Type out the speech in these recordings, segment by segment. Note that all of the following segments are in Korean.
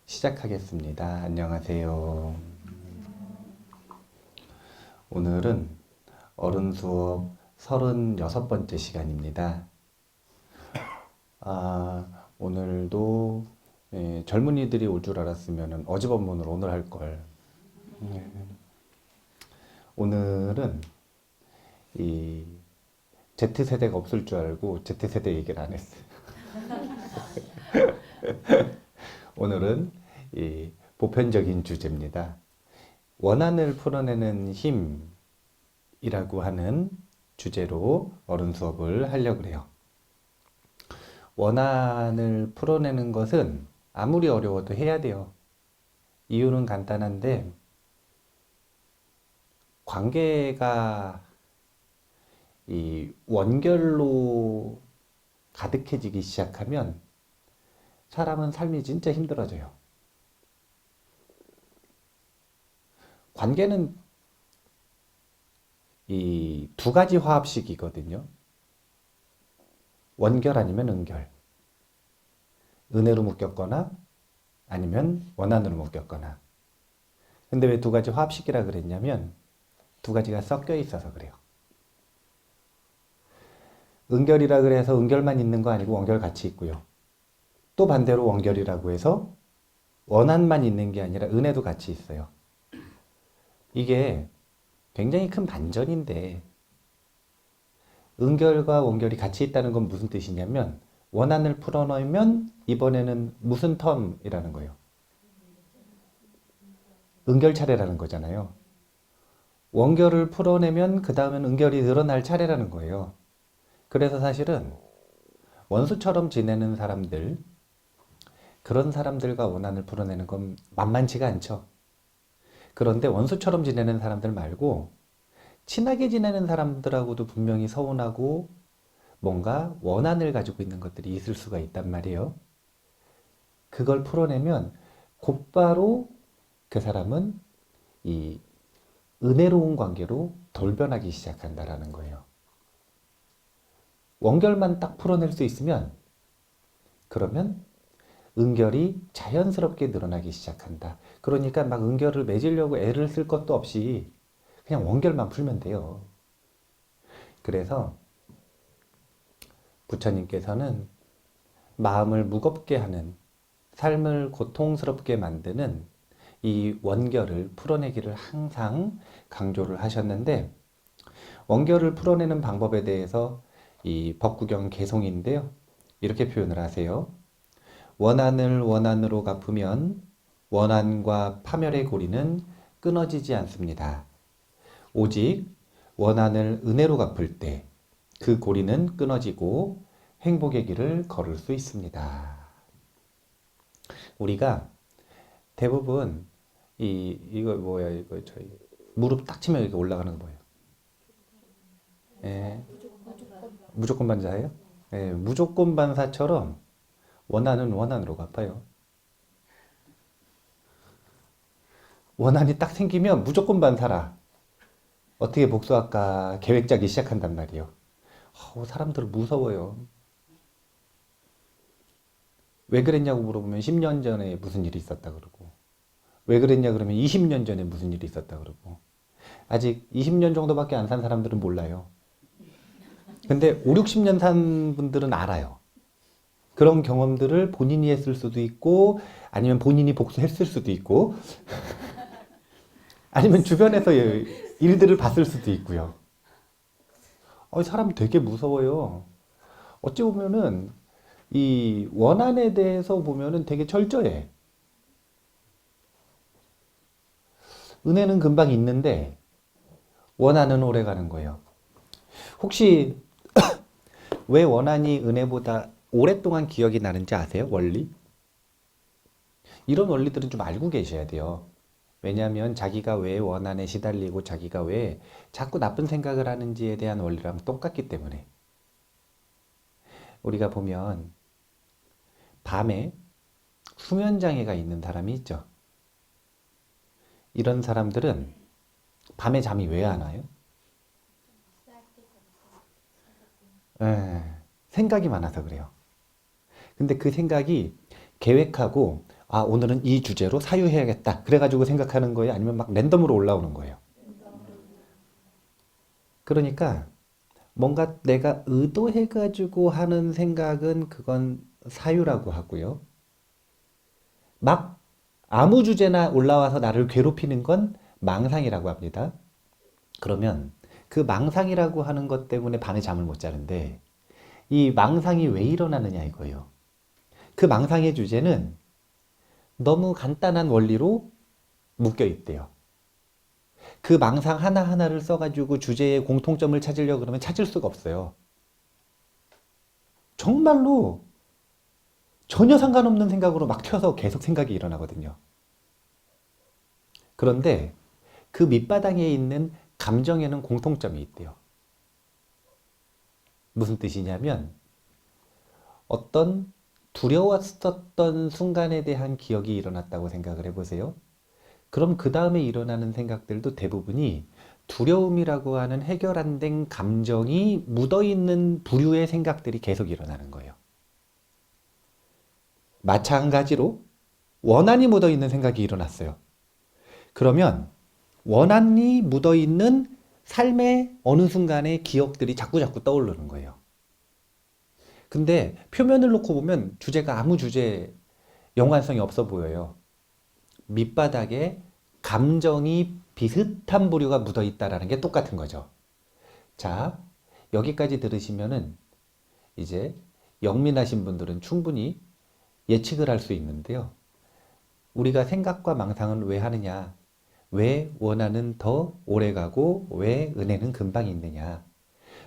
시작하겠습니다. 안녕하세요. 오늘은 어른 수업 36번째 시간입니다. 오늘도 젊은이들이 올 줄 알았으면 어제 법문을 오늘 할 걸. 오늘은 이 Z세대가 없을 줄 알고 Z세대 얘기를 안 했어요. 오늘은 이 보편적인 주제입니다. 원한을 풀어내는 힘이라고 하는 주제로 어른 수업을 하려고 해요. 원한을 풀어내는 것은 아무리 어려워도 해야 돼요. 이유는 간단한데, 관계가 이 원결로 가득해지기 시작하면 사람은 삶이 진짜 힘들어져요. 관계는 이 두 가지 화합식이거든요. 원결 아니면 은결. 은혜로 묶였거나 아니면 원한으로 묶였거나. 근데 왜 두 가지 화합식이라 그랬냐면 두 가지가 섞여 있어서 그래요. 은결이라 그래서 은결만 있는 거 아니고 원결 같이 있고요. 또 반대로 원결이라고 해서 원한만 있는 게 아니라 은혜도 같이 있어요. 이게 굉장히 큰 반전인데, 은결과 원결이 같이 있다는 건 무슨 뜻이냐면 원한을 풀어놓으면 이번에는 무슨 텀이라는 거예요. 은결 차례라는 거잖아요. 원결을 풀어내면 그 다음엔 은결이 늘어날 차례라는 거예요. 그래서 사실은 원수처럼 지내는 사람들, 그런 사람들과 원한을 풀어내는 건 만만치가 않죠. 그런데 원수처럼 지내는 사람들 말고 친하게 지내는 사람들하고도 분명히 서운하고 뭔가 원한을 가지고 있는 것들이 있을 수가 있단 말이에요. 그걸 풀어내면 곧바로 그 사람은 이 은혜로운 관계로 돌변하기 시작한다라는 거예요. 원결만 딱 풀어낼 수 있으면 그러면 은결이 자연스럽게 늘어나기 시작한다. 그러니까 막 은결을 맺으려고 애를 쓸 것도 없이 그냥 원결만 풀면 돼요. 그래서 부처님께서는 마음을 무겁게 하는, 삶을 고통스럽게 만드는 이 원결을 풀어내기를 항상 강조를 하셨는데, 원결을 풀어내는 방법에 대해서 이 법구경 개송인데요, 이렇게 표현을 하세요. 원한을 원한으로 갚으면 원한과 파멸의 고리는 끊어지지 않습니다. 오직 원한을 은혜로 갚을 때 그 고리는 끊어지고 행복의 길을 걸을 수 있습니다. 우리가 대부분 이거 저희 무릎 딱 치면 이렇게 올라가는 거 뭐예요? 예, 무조건 반사예요? 예, 무조건 반사처럼 원한은 원한으로 갚아요. 원한이 딱 생기면 무조건 반사라. 어떻게 복수할까 계획 짜기 시작한단 말이에요. 사람들은 무서워요. 왜 그랬냐고 물어보면 10년 전에 무슨 일이 있었다 그러고, 왜 그랬냐 그러면 20년 전에 무슨 일이 있었다 그러고, 아직 20년 정도밖에 안 산 사람들은 몰라요. 근데 5, 60년 산 분들은 알아요. 그런 경험들을 본인이 했을 수도 있고, 아니면 본인이 복수했을 수도 있고, 아니면 주변에서 일들을 봤을 수도 있고요. 사람 되게 무서워요. 어찌 보면은 이 원한에 대해서 보면은 되게 철저해. 은혜는 금방 있는데 원한은 오래 가는 거예요. 혹시 왜 원한이 은혜보다 오랫동안 기억이 나는지 아세요? 원리? 이런 원리들은 좀 알고 계셔야 돼요. 왜냐하면 자기가 왜 원한에 시달리고 자기가 왜 자꾸 나쁜 생각을 하는지에 대한 원리랑 똑같기 때문에. 우리가 보면 밤에 수면장애가 있는 사람이 있죠. 이런 사람들은 밤에 잠이 왜 안 와요? 생각이 많아서 그래요. 근데 그 생각이 계획하고 오늘은 이 주제로 사유해야겠다. 그래가지고 생각하는 거예요? 아니면 막 랜덤으로 올라오는 거예요? 그러니까 뭔가 내가 의도해가지고 하는 생각은 그건 사유라고 하고요. 막 아무 주제나 올라와서 나를 괴롭히는 건 망상이라고 합니다. 그러면 그 망상이라고 하는 것 때문에 밤에 잠을 못 자는데 이 망상이 왜 일어나느냐 이거예요. 그 망상의 주제는 너무 간단한 원리로 묶여 있대요. 그 망상 하나하나를 써가지고 주제의 공통점을 찾으려고 그러면 찾을 수가 없어요. 정말로 전혀 상관없는 생각으로 막 튀어서 계속 생각이 일어나거든요. 그런데 그 밑바닥에 있는 감정에는 공통점이 있대요. 무슨 뜻이냐면 어떤 두려웠었던 순간에 대한 기억이 일어났다고 생각을 해보세요. 그럼 그 다음에 일어나는 생각들도 대부분이 두려움이라고 하는 해결 안 된 감정이 묻어있는 부류의 생각들이 계속 일어나는 거예요. 마찬가지로 원한이 묻어있는 생각이 일어났어요. 그러면 원한이 묻어있는 삶의 어느 순간에 기억들이 자꾸자꾸 떠오르는 거예요. 근데 표면을 놓고 보면 주제가 아무 주제 연관성이 없어 보여요. 밑바닥에 감정이 비슷한 부류가 묻어 있다라는 게 똑같은 거죠. 자, 여기까지 들으시면은 이제 영민하신 분들은 충분히 예측을 할 수 있는데요. 우리가 생각과 망상은 왜 하느냐? 왜 원한은 더 오래 가고 왜 은혜는 금방 있느냐?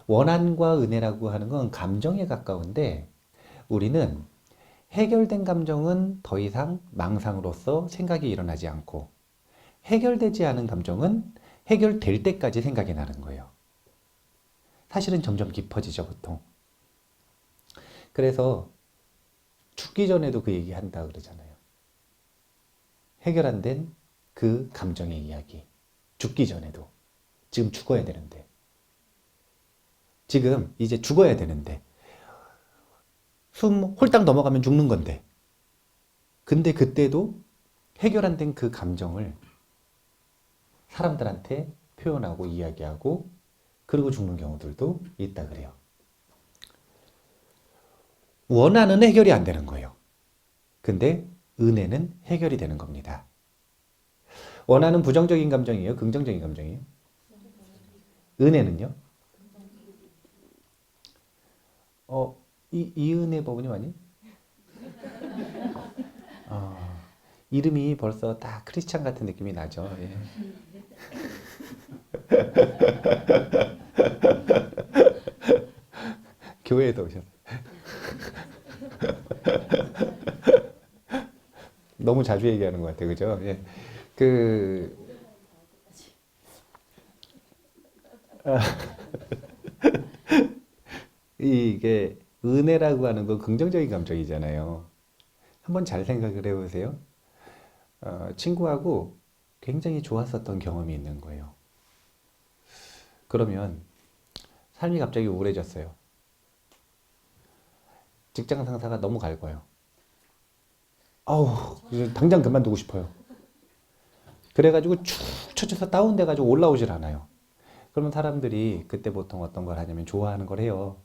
원한과 은혜라고 하는 건 감정에 가까운데 우리는 해결된 감정은 더 이상 망상으로서 생각이 일어나지 않고 해결되지 않은 감정은 해결될 때까지 생각이 나는 거예요. 사실은 점점 깊어지죠, 보통. 그래서 죽기 전에도 그 얘기 한다 그러잖아요. 해결 안 된 그 감정의 이야기. 죽기 전에도. 지금 죽어야 되는데. 지금 이제 죽어야 되는데. 숨 홀딱 넘어가면 죽는 건데. 근데 그때도 해결 안 된 그 감정을 사람들한테 표현하고 이야기하고 그리고 죽는 경우들도 있다 그래요. 원한은 해결이 안 되는 거예요. 근데 은혜는 해결이 되는 겁니다. 원한은 부정적인 감정이에요? 긍정적인 감정이에요? 은혜는요? 이은혜 법원님 아니? 이름이 벌써 다 크리스찬 같은 느낌이 나죠. 예. 교회에도 오셨어요. 너무 자주 얘기하는 것 같아요. 그죠? 예. 이게 은혜라고 하는 건 긍정적인 감정이잖아요. 한번 잘 생각을 해보세요. 친구하고 굉장히 좋았었던 경험이 있는 거예요. 그러면 삶이 갑자기 우울해졌어요. 직장 상사가 너무 갈궈요. 당장 그만두고 싶어요. 그래가지고 축 처져서 다운돼가지고 올라오질 않아요. 그러면 사람들이 그때 보통 어떤 걸 하냐면 좋아하는 걸 해요.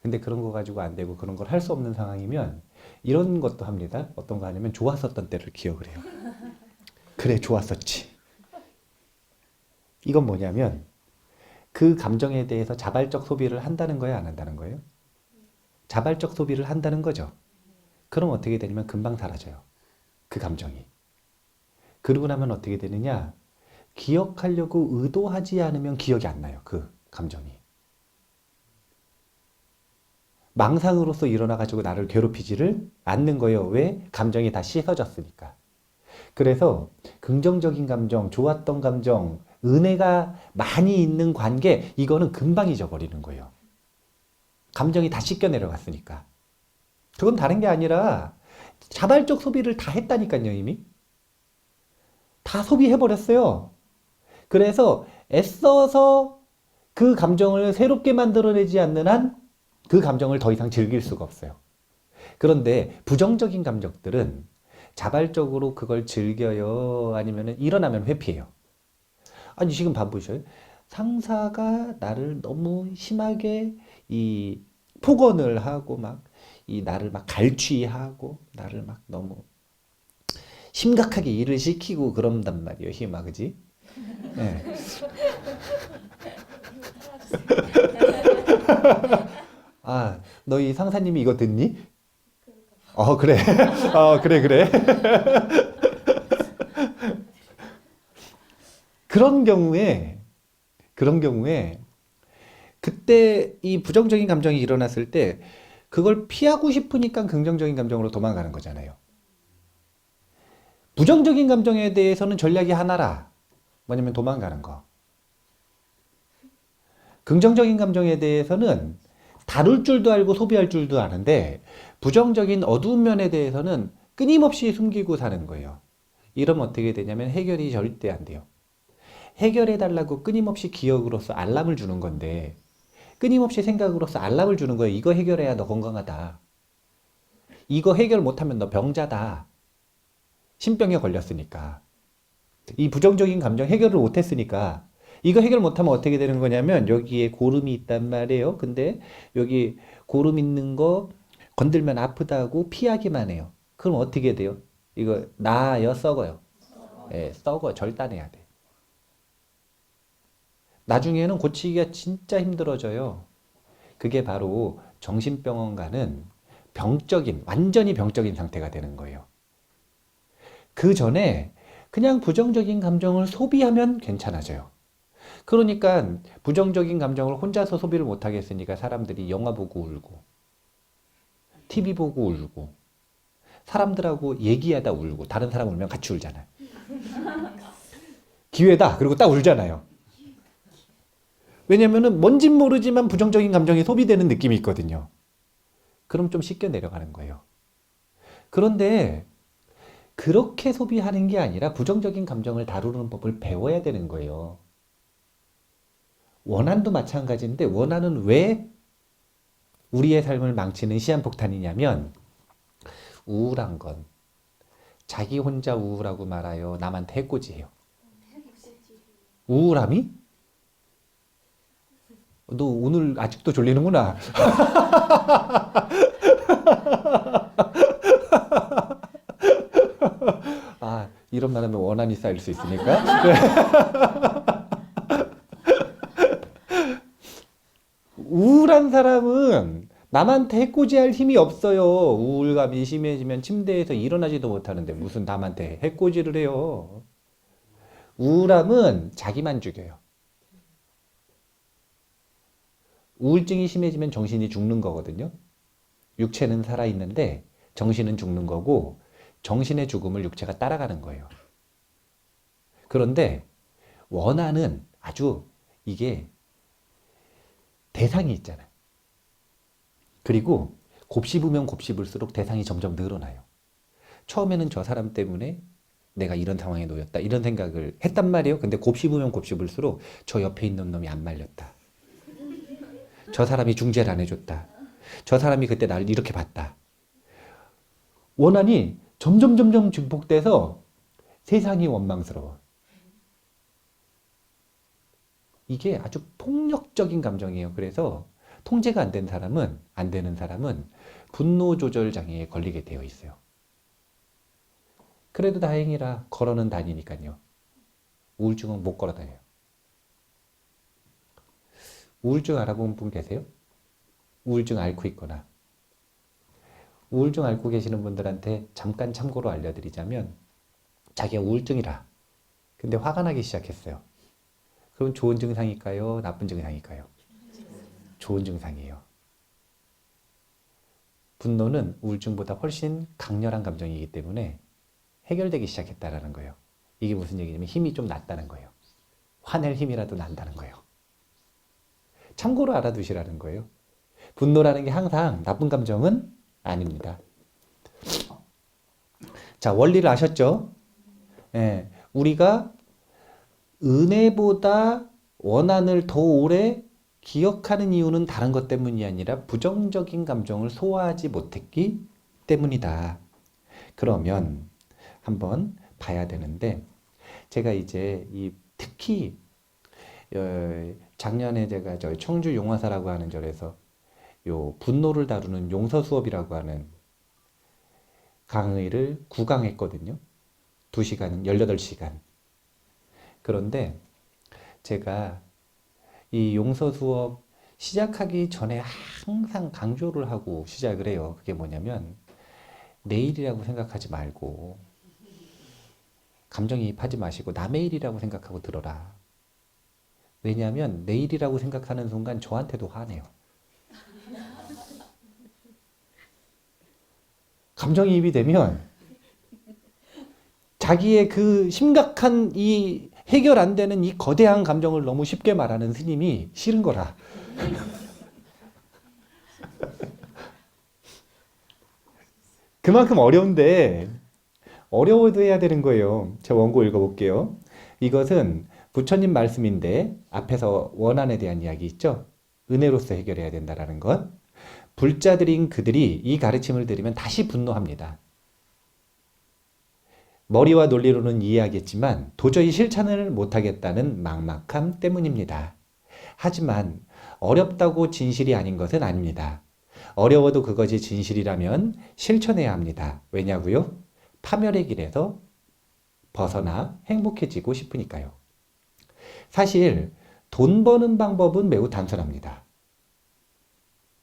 근데 그런 거 가지고 안 되고 그런 걸 할 수 없는 상황이면 이런 것도 합니다. 어떤 거 하냐면 좋았었던 때를 기억을 해요. 그래, 좋았었지. 이건 뭐냐면 그 감정에 대해서 자발적 소비를 한다는 거예요, 안 한다는 거예요? 자발적 소비를 한다는 거죠. 그럼 어떻게 되냐면 금방 사라져요. 그 감정이. 그러고 나면 어떻게 되느냐? 기억하려고 의도하지 않으면 기억이 안 나요. 그 감정이. 망상으로서 일어나가지고 나를 괴롭히지를 않는 거예요. 왜? 감정이 다 씻어졌으니까. 그래서 긍정적인 감정, 좋았던 감정, 은혜가 많이 있는 관계, 이거는 금방 잊어버리는 거예요. 감정이 다 씻겨 내려갔으니까. 그건 다른 게 아니라 자발적 소비를 다 했다니까요, 이미. 다 소비해버렸어요. 그래서 애써서 그 감정을 새롭게 만들어내지 않는 한 그 감정을 더 이상 즐길 수가 없어요. 그런데 부정적인 감정들은 자발적으로 그걸 즐겨요? 아니면 일어나면 회피해요? 아니, 지금 봐보셔요. 상사가 나를 너무 심하게 이 폭언을 하고 막 이 나를 막 갈취하고 나를 막 너무 심각하게 일을 시키고 그런단 말이에요. 힘아, 그지? 네. 아, 너희 상사님이 이거 듣니? 그래. 그래, 그래. 그런 경우에, 그런 경우에, 그때 이 부정적인 감정이 일어났을 때, 그걸 피하고 싶으니까 긍정적인 감정으로 도망가는 거잖아요. 부정적인 감정에 대해서는 전략이 하나라. 뭐냐면 도망가는 거. 긍정적인 감정에 대해서는 다룰 줄도 알고 소비할 줄도 아는데, 부정적인 어두운 면에 대해서는 끊임없이 숨기고 사는 거예요. 이러면 어떻게 되냐면 해결이 절대 안 돼요. 해결해달라고 끊임없이 기억으로서 알람을 주는 건데, 끊임없이 생각으로서 알람을 주는 거예요. 이거 해결해야 너 건강하다. 이거 해결 못하면 너 병자다. 신병에 걸렸으니까. 이 부정적인 감정 해결을 못했으니까. 이거 해결 못하면 어떻게 되는 거냐면 여기에 고름이 있단 말이에요. 근데 여기 고름 있는 거 건들면 아프다고 피하기만 해요. 그럼 어떻게 돼요? 이거 나아요, 썩어요? 예, 썩어. 절단해야 돼. 나중에는 고치기가 진짜 힘들어져요. 그게 바로 정신병원 가는 병적인, 완전히 병적인 상태가 되는 거예요. 그 전에 그냥 부정적인 감정을 소비하면 괜찮아져요. 그러니까 부정적인 감정을 혼자서 소비를 못 하겠으니까 사람들이 영화 보고 울고, TV 보고 울고, 사람들하고 얘기하다 울고, 다른 사람 울면 같이 울잖아요. 기회다. 그리고 딱 울잖아요. 왜냐면은 뭔진 모르지만 부정적인 감정이 소비되는 느낌이 있거든요. 그럼 좀 씻겨 내려가는 거예요. 그런데 그렇게 소비하는 게 아니라 부정적인 감정을 다루는 법을 배워야 되는 거예요. 원한도 마찬가지인데 원한은 왜 우리의 삶을 망치는 시한폭탄이냐면 우울한 건 자기 혼자 우울하고 말아요. 남한테 해코지해요. 우울함이? 너 오늘 아직도 졸리는구나. 아, 이런 말 하면 원한이 쌓일 수 있으니까. 우울한 사람은 남한테 해코지할 힘이 없어요. 우울감이 심해지면 침대에서 일어나지도 못하는데 무슨 남한테 해코지를 해요. 우울함은 자기만 죽여요. 우울증이 심해지면 정신이 죽는 거거든요. 육체는 살아있는데 정신은 죽는 거고 정신의 죽음을 육체가 따라가는 거예요. 그런데 원한은 아주 이게 대상이 있잖아요. 그리고 곱씹으면 곱씹을수록 대상이 점점 늘어나요. 처음에는 저 사람 때문에 내가 이런 상황에 놓였다 이런 생각을 했단 말이에요. 근데 곱씹으면 곱씹을수록 저 옆에 있는 놈이 안 말렸다. 저 사람이 중재를 안 해줬다. 저 사람이 그때 나를 이렇게 봤다. 원한이 점점 증폭돼서 세상이 원망스러워. 이게 아주 폭력적인 감정이에요. 그래서 통제가 안 되는 사람은 분노 조절 장애에 걸리게 되어 있어요. 그래도 다행이라 걸어는 다니니까요. 우울증은 못 걸어 다녀요. 우울증 알아본 분 계세요? 우울증 앓고 있거나. 우울증 앓고 계시는 분들한테 잠깐 참고로 알려드리자면 자기가 우울증이라. 근데 화가 나기 시작했어요. 그럼 좋은 증상일까요? 나쁜 증상일까요? 좋은 증상이에요. 분노는 우울증보다 훨씬 강렬한 감정이기 때문에 해결되기 시작했다라는 거예요. 이게 무슨 얘기냐면 힘이 좀 났다는 거예요. 화낼 힘이라도 난다는 거예요. 참고로 알아두시라는 거예요. 분노라는 게 항상 나쁜 감정은 아닙니다. 자, 원리를 아셨죠? 예, 우리가 은혜보다 원한을 더 오래 기억하는 이유는 다른 것 때문이 아니라 부정적인 감정을 소화하지 못했기 때문이다. 그러면 한번 봐야 되는데, 제가 이제 특히 작년에 제가 저희 청주 용화사라고 하는 절에서 요 분노를 다루는 용서 수업이라고 하는 강의를 9강했거든요. 2시간은 18시간. 그런데 제가 이 용서 수업 시작하기 전에 항상 강조를 하고 시작을 해요. 그게 뭐냐면 내일이라고 생각하지 말고 감정이입하지 마시고 남의 일이라고 생각하고 들어라. 왜냐하면 내일이라고 생각하는 순간 저한테도 화내요. 감정이입이 되면 자기의 그 심각한 이 해결 안 되는 이 거대한 감정을 너무 쉽게 말하는 스님이 싫은 거라. 그만큼 어려운데 어려워도 해야 되는 거예요. 제가 원고 읽어볼게요. 이것은 부처님 말씀인데 앞에서 원한에 대한 이야기 있죠? 은혜로서 해결해야 된다라는 것. 불자들인 그들이 이 가르침을 들으면 다시 분노합니다. 머리와 논리로는 이해하겠지만 도저히 실천을 못하겠다는 막막함 때문입니다. 하지만 어렵다고 진실이 아닌 것은 아닙니다. 어려워도 그것이 진실이라면 실천해야 합니다. 왜냐고요? 파멸의 길에서 벗어나 행복해지고 싶으니까요. 사실 돈 버는 방법은 매우 단순합니다.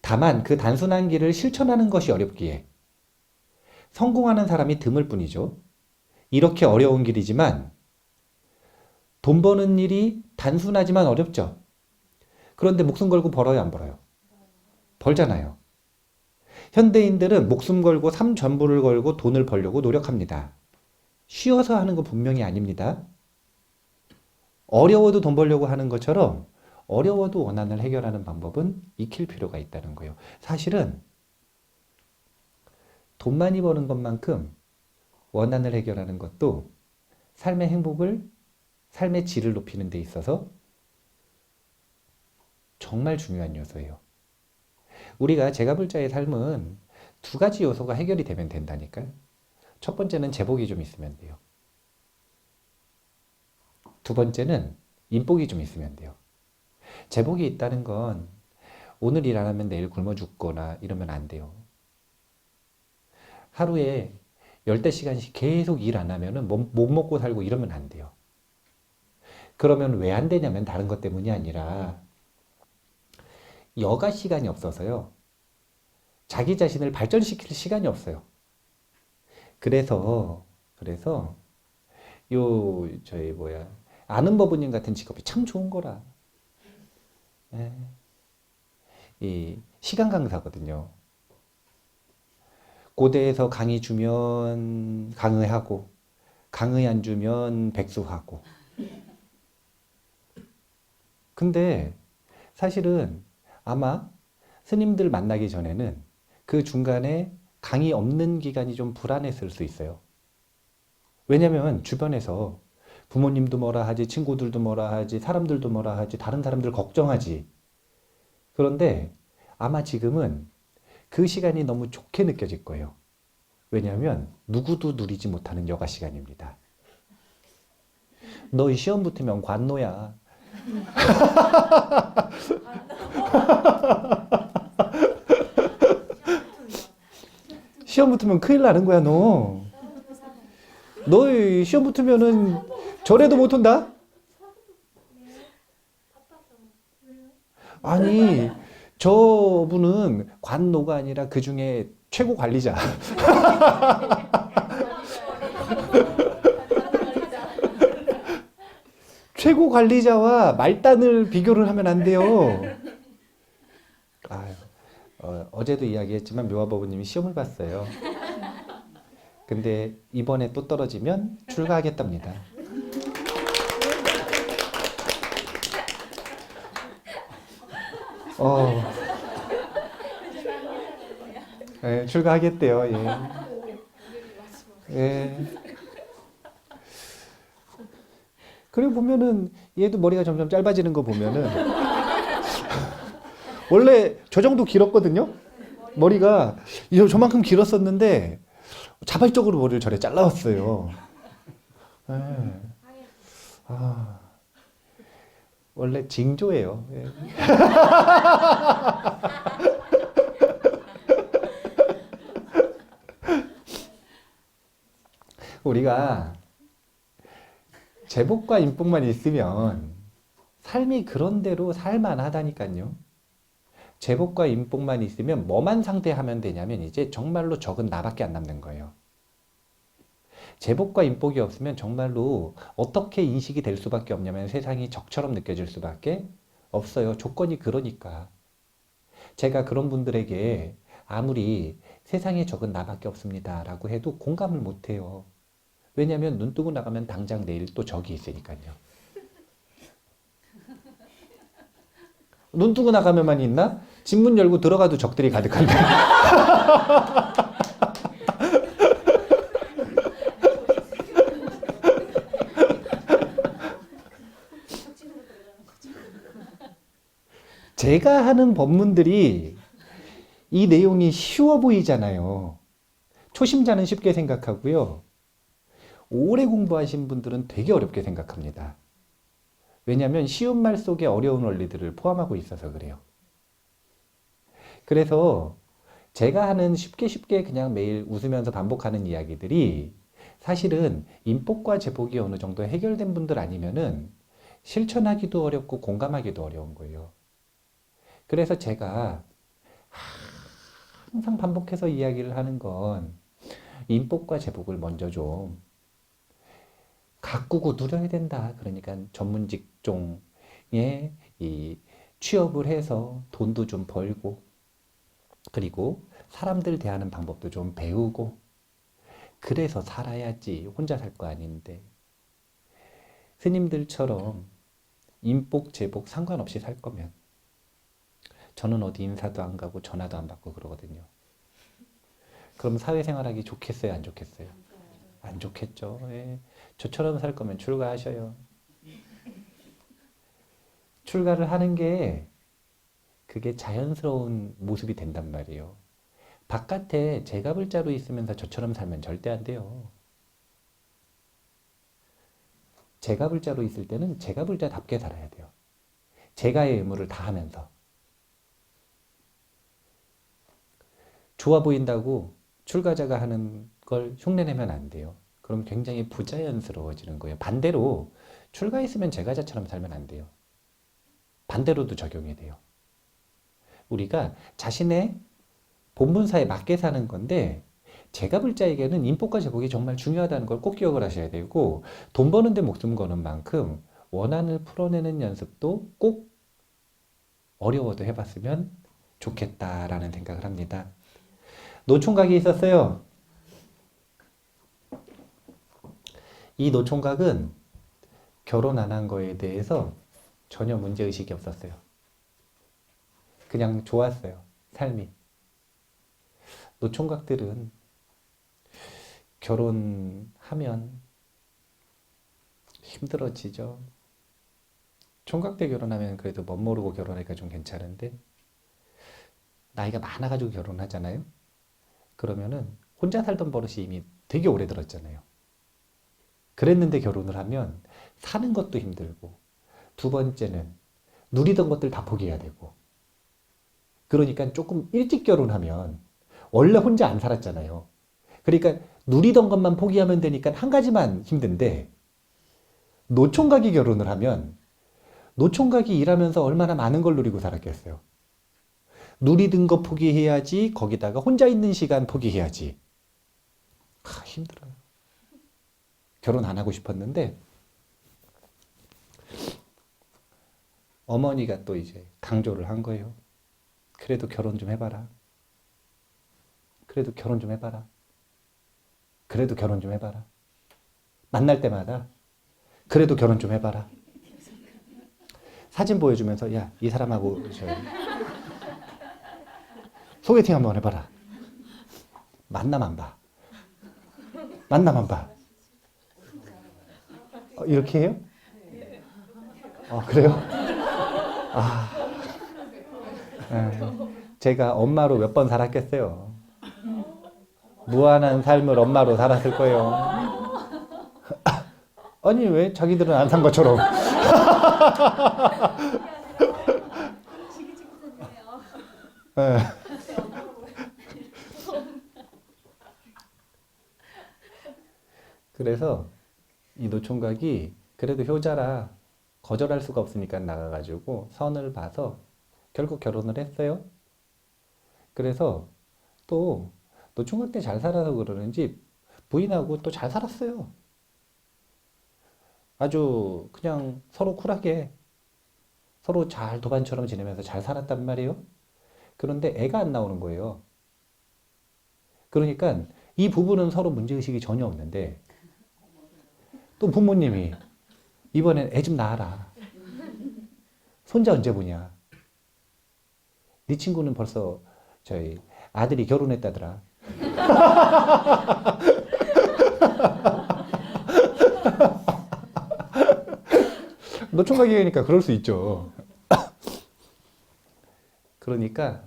다만 그 단순한 길을 실천하는 것이 어렵기에 성공하는 사람이 드물 뿐이죠. 이렇게 어려운 길이지만 돈 버는 일이 단순하지만 어렵죠. 그런데 목숨 걸고 벌어요, 안 벌어요? 벌잖아요. 현대인들은 목숨 걸고 삶 전부를 걸고 돈을 벌려고 노력합니다. 쉬워서 하는 거 분명히 아닙니다. 어려워도 돈 벌려고 하는 것처럼 어려워도 원한을 해결하는 방법은 익힐 필요가 있다는 거예요. 사실은 돈 많이 버는 것만큼 원한을 해결하는 것도 삶의 행복을, 삶의 질을 높이는 데 있어서 정말 중요한 요소예요. 우리가 제가불자의 삶은 2가지 요소가 해결이 되면 된다니까요. 첫 번째는 제복이 좀 있으면 돼요. 2번째는 인복이 좀 있으면 돼요. 제복이 있다는 건 오늘 일 안 하면 내일 굶어 죽거나 이러면 안 돼요. 하루에 10시간씩 계속 일 안 하면 못 먹고 살고 이러면 안 돼요. 그러면 왜 안 되냐면 다른 것 때문이 아니라 여가 시간이 없어서요. 자기 자신을 발전시킬 시간이 없어요. 그래서 아는 법부님 같은 직업이 참 좋은 거라. 예. 이 시간 강사거든요. 고대에서 강의 주면 강의하고 강의 안 주면 백수하고. 근데 사실은 아마 스님들 만나기 전에는 그 중간에 강의 없는 기간이 좀 불안했을 수 있어요. 왜냐면 주변에서 부모님도 뭐라 하지, 친구들도 뭐라 하지, 사람들도 뭐라 하지, 다른 사람들 걱정하지. 그런데 아마 지금은 그 시간이 너무 좋게 느껴질 거예요. 왜냐하면 누구도 누리지 못하는 여가 시간입니다. 너 시험 붙으면 관노야. 시험 붙으면 큰일 나는 거야, 너. 너 시험 붙으면은 절에도 못 온다? 아니, 저분은 관노가 아니라 그 중에 최고 관리자. 최고 관리자와 말단을 비교를 하면 안 돼요. 아유, 어제도 이야기했지만 묘화법부님이 시험을 봤어요. 근데 이번에 또 떨어지면 출가하겠답니다. 예, 출가하겠대요. 예. 예. 그리고 보면은 얘도 머리가 점점 짧아지는 거 보면은 원래 저 정도 길었거든요. 머리가 저만큼 길었었는데 자발적으로 머리를 저래 잘라왔어요. 네. 아, 원래 징조예요. 예. 우리가 제복과 인복만 있으면 삶이 그런 대로 살만하다니까요. 제복과 인복만 있으면 뭐만 상대하면 되냐면 이제 정말로 적은 나밖에 안 남는 거예요. 제복과 인복이 없으면 정말로 어떻게 인식이 될 수밖에 없냐면 세상이 적처럼 느껴질 수밖에 없어요. 조건이 그러니까. 제가 그런 분들에게 아무리 세상에 적은 나밖에 없습니다 라고 해도 공감을 못 해요. 왜냐하면 눈 뜨고 나가면 당장 내일 또 적이 있으니까요. 눈 뜨고 나가면만 있나? 집문 열고 들어가도 적들이 가득한데. 제가 하는 법문들이 이 내용이 쉬워 보이잖아요. 초심자는 쉽게 생각하고요. 오래 공부하신 분들은 되게 어렵게 생각합니다. 왜냐하면 쉬운 말 속에 어려운 원리들을 포함하고 있어서 그래요. 그래서 제가 하는 쉽게 그냥 매일 웃으면서 반복하는 이야기들이 사실은 인복과 제복이 어느 정도 해결된 분들 아니면은 실천하기도 어렵고 공감하기도 어려운 거예요. 그래서 제가 항상 반복해서 이야기를 하는 건 인복과 제복을 먼저 좀 가꾸고 누려야 된다. 그러니까 전문 직종에 이 취업을 해서 돈도 좀 벌고 그리고 사람들 대하는 방법도 좀 배우고 그래서 살아야지 혼자 살 거 아닌데 스님들처럼 인복 제복 상관없이 살 거면 저는 어디 인사도 안 가고 전화도 안 받고 그러거든요. 그럼 사회생활하기 좋겠어요? 안 좋겠어요? 안 좋겠죠. 예. 저처럼 살 거면 출가하셔요. 출가를 하는 게 그게 자연스러운 모습이 된단 말이에요. 바깥에 제가불자로 있으면서 저처럼 살면 절대 안 돼요. 제가불자로 있을 때는 제가불자답게 살아야 돼요. 제가의 의무를 다하면서. 좋아 보인다고 출가자가 하는 걸 흉내내면 안 돼요. 그럼 굉장히 부자연스러워지는 거예요. 반대로 출가했으면 제가자처럼 살면 안 돼요. 반대로도 적용이 돼요. 우리가 자신의 본분사에 맞게 사는 건데 제가불자에게는 인복과 제복이 정말 중요하다는 걸 꼭 기억을 하셔야 되고 돈 버는 데 목숨 거는 만큼 원한을 풀어내는 연습도 꼭 어려워도 해봤으면 좋겠다라는 생각을 합니다. 노총각이 있었어요. 이 노총각은 결혼 안 한 거에 대해서 전혀 문제의식이 없었어요. 그냥 좋았어요. 삶이. 노총각들은 결혼하면 힘들어지죠. 총각 때 결혼하면 그래도 멋 모르고 결혼하니까 좀 괜찮은데 나이가 많아가지고 결혼하잖아요. 그러면은 혼자 살던 버릇이 이미 되게 오래 들었잖아요. 그랬는데 결혼을 하면 사는 것도 힘들고 두 번째는 누리던 것들 다 포기해야 되고 그러니까 조금 일찍 결혼하면 원래 혼자 안 살았잖아요. 그러니까 누리던 것만 포기하면 되니까 한 가지만 힘든데 노총각이 결혼을 하면 노총각이 일하면서 얼마나 많은 걸 누리고 살았겠어요. 누리던 거 포기해야지 거기다가 혼자 있는 시간 포기해야지. 힘들어요. 결혼 안 하고 싶었는데 어머니가 또 이제 강조를 한 거예요. 그래도 결혼 좀 해봐라. 그래도 결혼 좀 해봐라. 그래도 결혼 좀 해봐라. 만날 때마다 그래도 결혼 좀 해봐라. 사진 보여주면서 야, 이 사람하고 소개팅 한번 해봐라. 만남 안 봐. 만남 안 봐. 이렇게 해요? 그래요? 예. 제가 엄마로 몇 번 살았겠어요. 무한한 삶을 엄마로 살았을 거예요. 아니 왜 자기들은 안 산 것처럼. 예. 그래서 이 노총각이 그래도 효자라 거절할 수가 없으니까 나가가지고 선을 봐서 결국 결혼을 했어요. 그래서 또 노총각 때 잘 살아서 그러는지 부인하고 또 잘 살았어요. 아주 그냥 서로 쿨하게 서로 잘 도반처럼 지내면서 잘 살았단 말이에요. 그런데 애가 안 나오는 거예요. 그러니까 이 부부는 서로 문제의식이 전혀 없는데 또 부모님이 이번엔 애 좀 낳아라. 손자 언제 보냐. 네 친구는 벌써 저희 아들이 결혼했다더라. 노총각이니까 그럴 수 있죠. 그러니까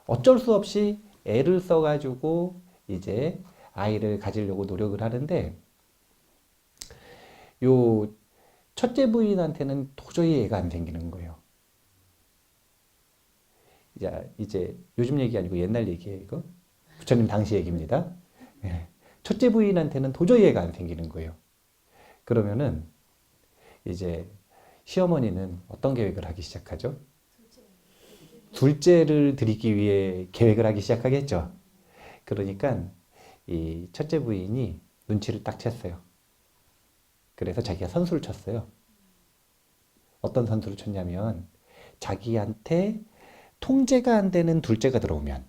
어쩔 수 없이 애를 써가지고 이제 아이를 가지려고 노력을 하는데 요 첫째 부인한테는 도저히 애가 안 생기는 거예요. 이제 요즘 얘기 아니고 옛날 얘기예요, 이거. 부처님 당시 얘기입니다. 예. 첫째 부인한테는 도저히 애가 안 생기는 거예요. 그러면은 이제 시어머니는 어떤 계획을 하기 시작하죠? 둘째를 드리기 위해 계획을 하기 시작하겠죠. 그러니까 이 첫째 부인이 눈치를 딱 챘어요. 그래서 자기가 선수를 쳤어요. 어떤 선수를 쳤냐면 자기한테 통제가 안 되는 둘째가 들어오면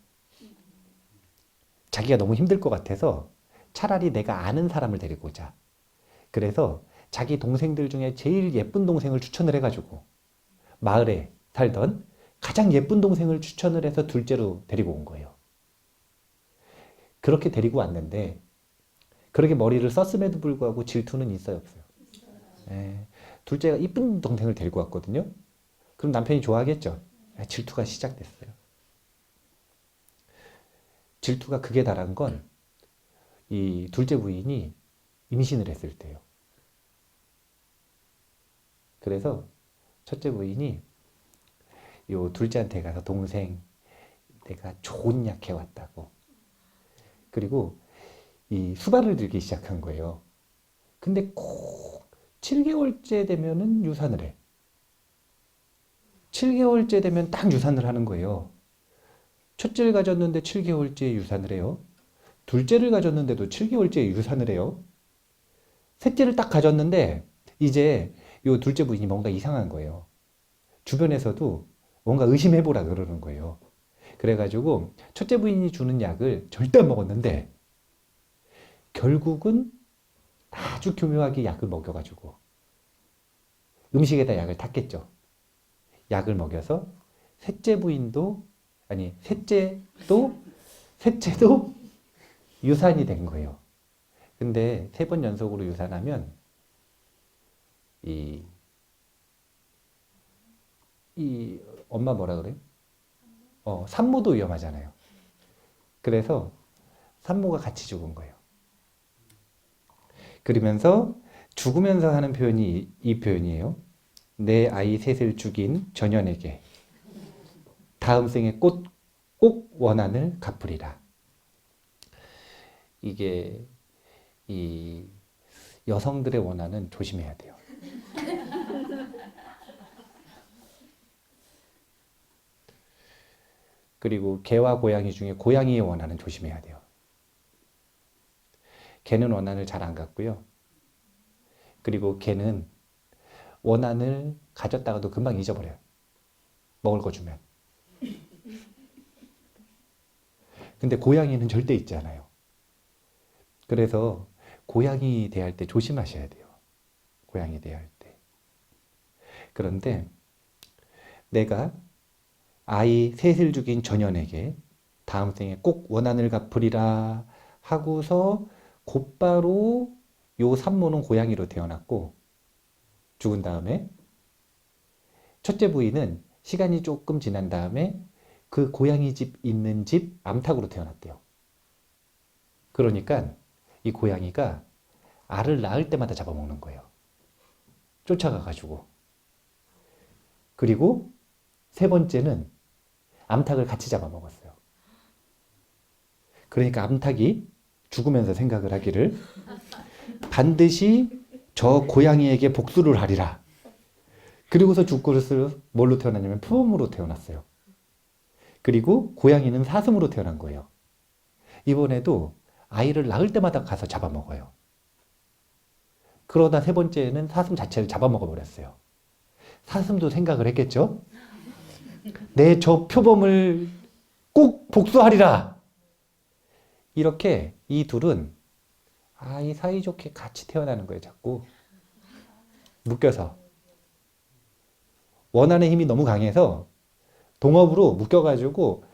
자기가 너무 힘들 것 같아서 차라리 내가 아는 사람을 데리고 오자. 그래서 자기 동생들 중에 제일 예쁜 동생을 추천을 해가지고 마을에 살던 가장 예쁜 동생을 추천을 해서 둘째로 데리고 온 거예요. 그렇게 데리고 왔는데 그렇게 머리를 썼음에도 불구하고 질투는 있어요, 없어요? 예. 둘째가 이쁜 동생을 데리고 왔거든요. 그럼 남편이 좋아하겠죠. 질투가 시작됐어요. 질투가 극에 달한 건 이 둘째 부인이 임신을 했을 때요. 그래서 첫째 부인이 요 둘째한테 가서 동생 내가 좋은 약 해왔다고. 그리고 이 수발을 들기 시작한 거예요. 근데 꼭 7개월째 되면은 유산을 해. 7개월째 되면 딱 유산을 하는 거예요. 첫째를 가졌는데 7개월째 유산을 해요. 둘째를 가졌는데도 7개월째 유산을 해요. 셋째를 딱 가졌는데 이제 요 둘째 부인이 뭔가 이상한 거예요. 주변에서도 뭔가 의심해보라 그러는 거예요. 그래가지고 첫째 부인이 주는 약을 절대 안 먹었는데 결국은 아주 교묘하게 약을 먹여가지고 음식에다 약을 탔겠죠. 약을 먹여서 셋째도 유산이 된 거예요. 근데 3번 연속으로 유산하면 이 엄마 뭐라 그래? 산모도 위험하잖아요. 그래서 산모가 같이 죽은 거예요. 그러면서 죽으면서 하는 표현이 이 표현이에요. 내 아이 셋을 죽인 전연에게 다음 생에 꼭 원한을 갚으리라. 이게 이 여성들의 원한은 조심해야 돼요. 그리고 개와 고양이 중에 고양이의 원한은 조심해야 돼요. 개는 원한을 잘 안 갖고요. 그리고 개는 원한을 가졌다가도 금방 잊어버려요. 먹을 거 주면. 근데 고양이는 절대 잊지 않아요. 그래서 고양이 대할 때 조심하셔야 돼요. 고양이 대할 때. 그런데 내가 아이 셋을 죽인 전연에게 다음 생에 꼭 원한을 갚으리라 하고서 곧바로 요 산모는 고양이로 태어났고 죽은 다음에 첫째 부인은 시간이 조금 지난 다음에 그 고양이 집 있는 집 암탉으로 태어났대요. 그러니까 이 고양이가 알을 낳을 때마다 잡아먹는 거예요. 쫓아가가지고. 그리고 세 번째는 암탉을 같이 잡아먹었어요. 그러니까 암탉이 죽으면서 생각을 하기를 반드시 저 고양이에게 복수를 하리라. 그리고서 죽고를 뭘로 태어났냐면 표범으로 태어났어요. 그리고 고양이는 사슴으로 태어난 거예요. 이번에도 아이를 낳을 때마다 가서 잡아먹어요. 그러다 세 번째는 사슴 자체를 잡아먹어버렸어요. 사슴도 생각을 했겠죠? 내 저 표범을 꼭 복수하리라. 이렇게 이 둘은 이 사이좋게 같이 태어나는 거예요. 자꾸 묶여서. 원한의 힘이 너무 강해서 동업으로 묶여가지고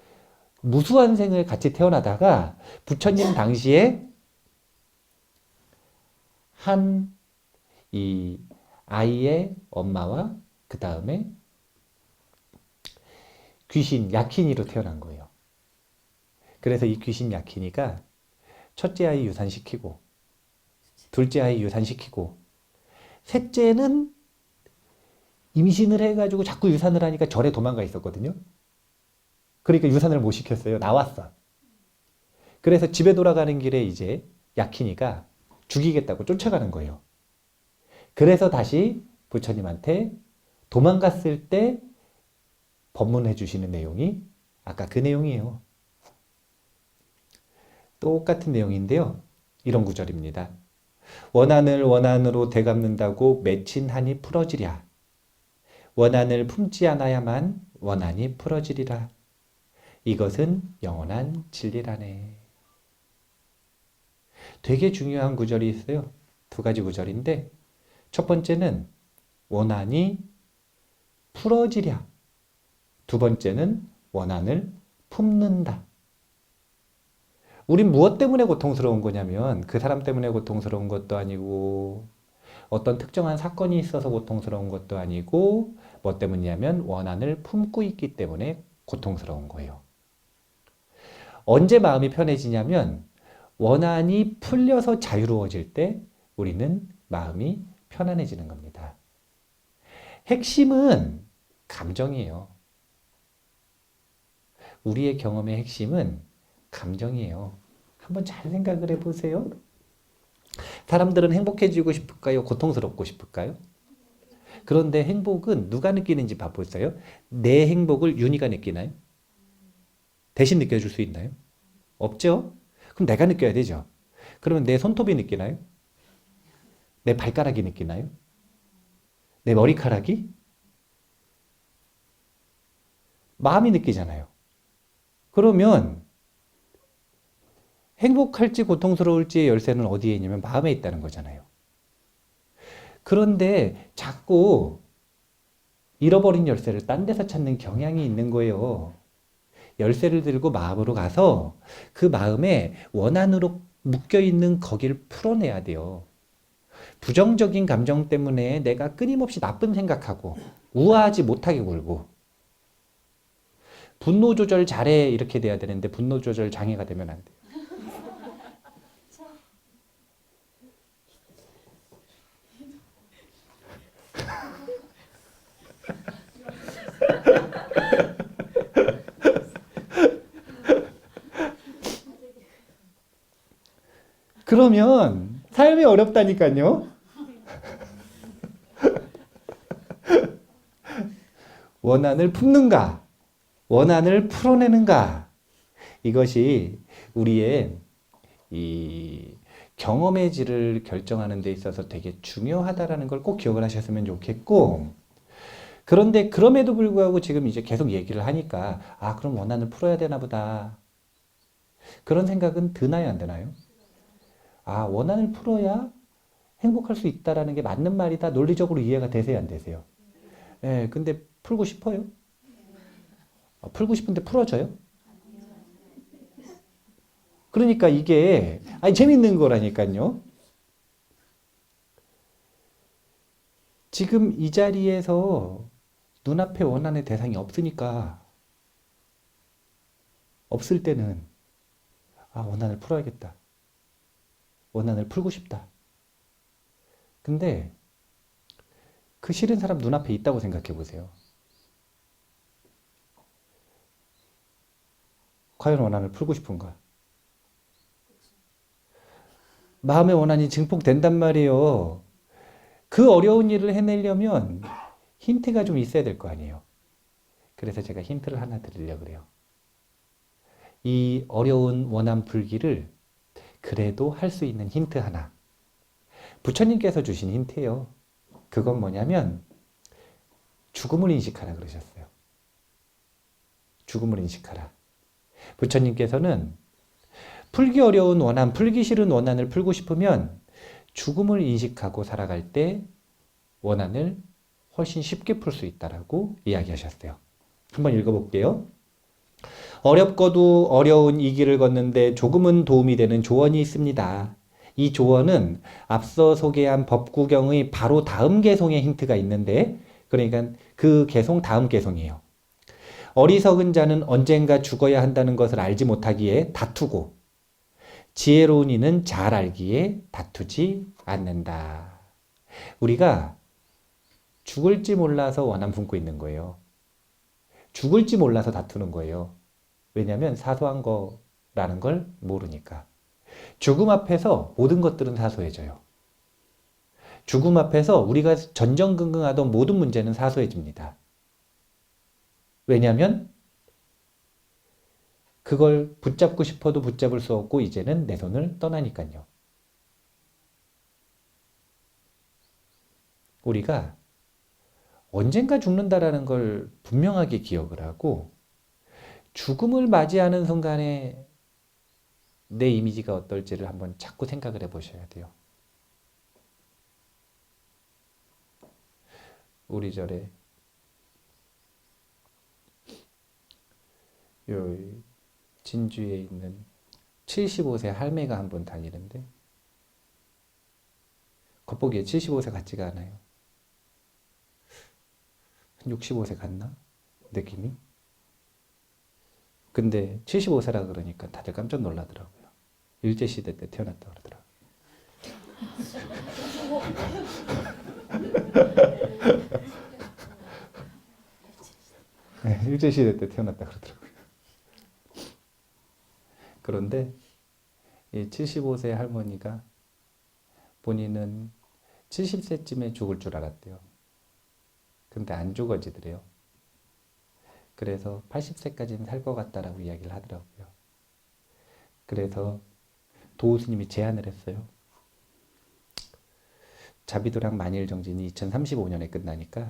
무수한 생을 같이 태어나다가 부처님 당시에 한 이 아이의 엄마와 그 다음에 귀신 야키니로 태어난 거예요. 그래서 이 귀신 야키니가 첫째 아이 유산시키고 둘째 아이 유산시키고 셋째는 임신을 해가지고 자꾸 유산을 하니까 절에 도망가 있었거든요. 그러니까 유산을 못 시켰어요. 나왔어. 그래서 집에 돌아가는 길에 이제 야키니가 죽이겠다고 쫓아가는 거예요. 그래서 다시 부처님한테 도망갔을 때 법문해 주시는 내용이 아까 그 내용이에요. 똑같은 내용인데요. 이런 구절입니다. 원한을 원한으로 되갚는다고 맺힌 한이 풀어지랴. 원한을 품지 않아야만 원한이 풀어지리라. 이것은 영원한 진리라네. 되게 중요한 구절이 있어요. 두 가지 구절인데 첫 번째는 원한이 풀어지랴. 두 번째는 원한을 품는다. 우린 무엇 때문에 고통스러운 거냐면 그 사람 때문에 고통스러운 것도 아니고 어떤 특정한 사건이 있어서 고통스러운 것도 아니고 뭐 때문이냐면 원한을 품고 있기 때문에 고통스러운 거예요. 언제 마음이 편해지냐면 원한이 풀려서 자유로워질 때 우리는 마음이 편안해지는 겁니다. 핵심은 감정이에요. 우리의 경험의 핵심은 감정이에요. 한번 잘 생각을 해보세요. 사람들은 행복해지고 싶을까요? 고통스럽고 싶을까요? 그런데 행복은 누가 느끼는지 봐보세요. 내 행복을 윤희가 느끼나요? 대신 느껴줄 수 있나요? 없죠? 그럼 내가 느껴야 되죠. 그러면 내 손톱이 느끼나요? 내 발가락이 느끼나요? 내 머리카락이? 마음이 느끼잖아요. 그러면 행복할지 고통스러울지의 열쇠는 어디에 있냐면 마음에 있다는 거잖아요. 그런데 자꾸 잃어버린 열쇠를 딴 데서 찾는 경향이 있는 거예요. 열쇠를 들고 마음으로 가서 그 마음에 원한으로 묶여있는 거기를 풀어내야 돼요. 부정적인 감정 때문에 내가 끊임없이 나쁜 생각하고 우아하지 못하게 굴고 분노 조절 잘해 이렇게 돼야 되는데 분노 조절 장애가 되면 안 돼요. 그러면 삶이 어렵다니까요. 원한을 품는가? 원한을 풀어내는가? 이것이 우리의 이 경험의 질을 결정하는 데 있어서 되게 중요하다라는 걸 꼭 기억을 하셨으면 좋겠고, 그런데 그럼에도 불구하고 지금 이제 계속 얘기를 하니까 그럼 원한을 풀어야 되나 보다. 그런 생각은 드나요, 안 드나요? 원한을 풀어야 행복할 수 있다라는 게 맞는 말이다. 논리적으로 이해가 되세요, 안 되세요? 예, 근데 풀고 싶어요? 풀고 싶은데 풀어져요? 그러니까 이게 재밌는 거라니까요. 지금 이 자리에서 눈앞에 원한의 대상이 없으니까 없을 때는 원한을 풀어야겠다. 원한을 풀고 싶다. 근데 그 싫은 사람 눈앞에 있다고 생각해 보세요. 과연 원한을 풀고 싶은가? 마음의 원한이 증폭된단 말이에요. 그 어려운 일을 해내려면 힌트가 좀 있어야 될 거 아니에요. 그래서 제가 힌트를 하나 드리려고 그래요. 이 어려운 원한 풀기를 그래도 할 수 있는 힌트 하나. 부처님께서 주신 힌트예요. 그건 뭐냐면 죽음을 인식하라 그러셨어요. 죽음을 인식하라. 부처님께서는 풀기 어려운 원한, 풀기 싫은 원한을 풀고 싶으면 죽음을 인식하고 살아갈 때 원한을 훨씬 쉽게 풀 수 있다라고 이야기하셨어요. 한번 읽어볼게요. 어렵고도 어려운 이 길을 걷는데 조금은 도움이 되는 조언이 있습니다. 이 조언은 앞서 소개한 법구경의 바로 다음 개송에 힌트가 있는데, 그러니까 그 개송 다음 개송이에요. 어리석은 자는 언젠가 죽어야 한다는 것을 알지 못하기에 다투고, 지혜로운 이는 잘 알기에 다투지 않는다. 우리가 죽을지 몰라서 원한 품고 있는 거예요. 죽을지 몰라서 다투는 거예요. 왜냐하면 사소한 거라는 걸 모르니까. 죽음 앞에서 모든 것들은 사소해져요. 죽음 앞에서 우리가 전전긍긍하던 모든 문제는 사소해집니다. 왜냐하면 그걸 붙잡고 싶어도 붙잡을 수 없고 이제는 내 손을 떠나니까요. 우리가 언젠가 죽는다라는 걸 분명하게 기억을 하고 죽음을 맞이하는 순간에 내 이미지가 어떨지를 한번 자꾸 생각을 해보셔야 돼요. 우리 절에 요 진주에 있는 75세 할매가 한 분 다니는데 겉보기에 75세 같지가 않아요. 한 65세 같나? 느낌이? 근데 75세라 그러니까 다들 깜짝 놀라더라고요. 일제시대 때 태어났다 그러더라고요. 네, 일제시대 때 태어났다 그러더라고요. 그런데 이 75세 할머니가 본인은 70세쯤에 죽을 줄 알았대요. 근데 안 죽어지더래요. 그래서 80세까지는 살 것 같다라고 이야기를 하더라고요. 그래서 도우 스님이 제안을 했어요. 자비도랑 만일정진이 2035년에 끝나니까